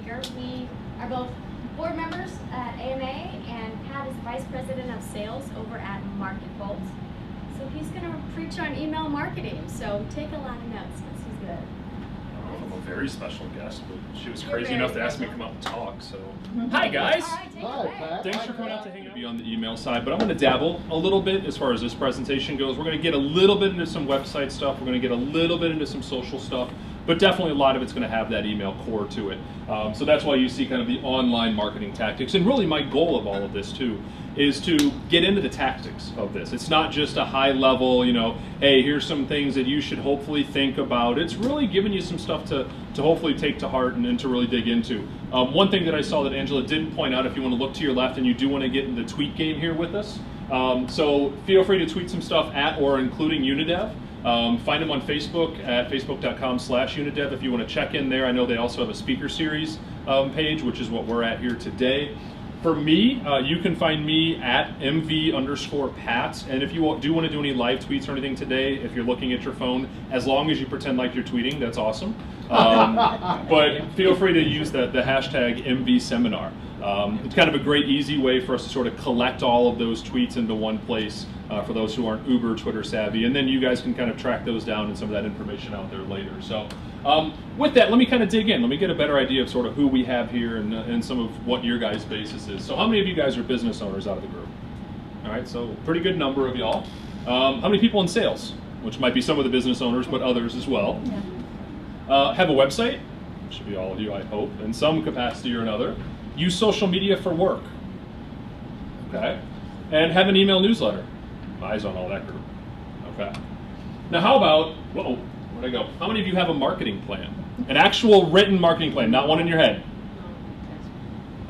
speaker. We are both board members at AMA, and Pat is Vice President of Sales over at MarketVolt. So he's going to preach on email marketing, so take a lot of notes. This is good. I'm a very special guest, but she was crazy enough to ask me to come out and talk, so. Hi, All guys! right, take it Hi, away. Pat. Thanks for coming out to hang out. Be on the email side, but I'm going to dabble a little bit as far as this presentation goes. We're going to get a little bit into some website stuff. We're going to get a little bit into some social stuff, but definitely a lot of it's going to have that email core to it. So that's why you see kind of the online marketing tactics. And really my goal of all of this too is to get into the tactics of this. It's not just a high level, hey, here's some things that you should hopefully think about. It's really giving you some stuff to hopefully take to heart and to really dig into. One thing that I saw that Angela didn't point out, if you want to look to your left and you do want to get in the tweet game here with us, so feel free to tweet some stuff at or including UNIDEV. Find them on Facebook at facebook.com/UNIDEV if you want to check in there. I know they also have a speaker series page, which is what we're at here today. For me, you can find me at MV_Pat, and if you do want to do any live tweets or anything today, if you're looking at your phone, as long as you pretend like you're tweeting, that's awesome. But feel free to use the hashtag MVSeminar. It's kind of a great, easy way for us to sort of collect all of those tweets into one place for those who aren't uber Twitter savvy, and then you guys can kind of track those down and some of that information out there later. So with that, let me kind of dig in. Let me get a better idea of sort of who we have here and some of what your guys' basis is. So how many of you guys are business owners out of the group? All right, so pretty good number of y'all. How many people in sales, which might be some of the business owners, but others as well? Have a website, should be all of you, I hope, in some capacity or another. Use social media for work, okay? And have an email newsletter. Eyes on all that group, okay? Now how about, whoa, where'd I go? How many of you have a marketing plan? An actual written marketing plan, not one in your head?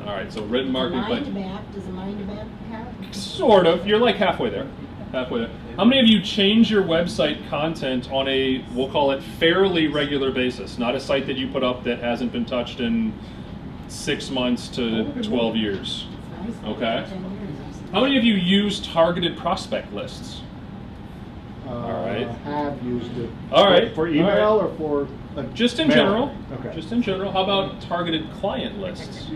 All right, so written marketing plan. Does a mind map have? Sort of, you're like halfway there. Halfway there. How many of you change your website content on a, we'll call it, fairly regular basis? Not a site that you put up that hasn't been touched in 6 months to 12 years. Okay. How many of you use targeted prospect lists? All right. Have used it. All right. For email or for just in mail? general. Okay. Just in general. How about targeted client lists?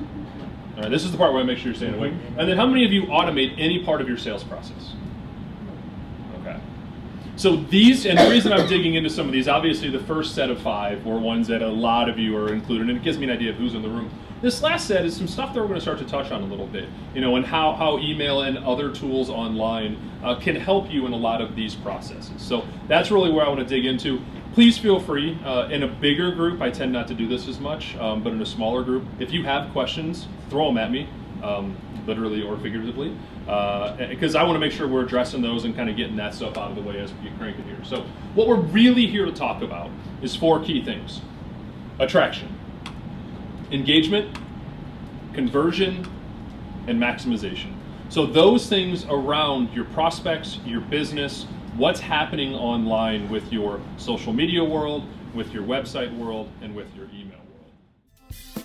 All right. This is the part where I make sure you're staying awake. And then how many of you automate any part of your sales process? Okay. So these, and the reason I'm digging into some of these, obviously the first set of 5 were ones that a lot of you are included, and it gives me an idea of who's in the room. This last set is some stuff that we're going to start to touch on a little bit, and how email and other tools online can help you in a lot of these processes. So that's really where I want to dig into. Please feel free. In a bigger group, I tend not to do this as much, but in a smaller group, if you have questions, throw them at me, literally or figuratively, because I want to make sure we're addressing those and kind of getting that stuff out of the way as we get cranking here. So what we're really here to talk about is 4 key things: attraction, engagement, conversion, and maximization. So those things around your prospects, your business, what's happening online with your social media world, with your website world, and with your email world.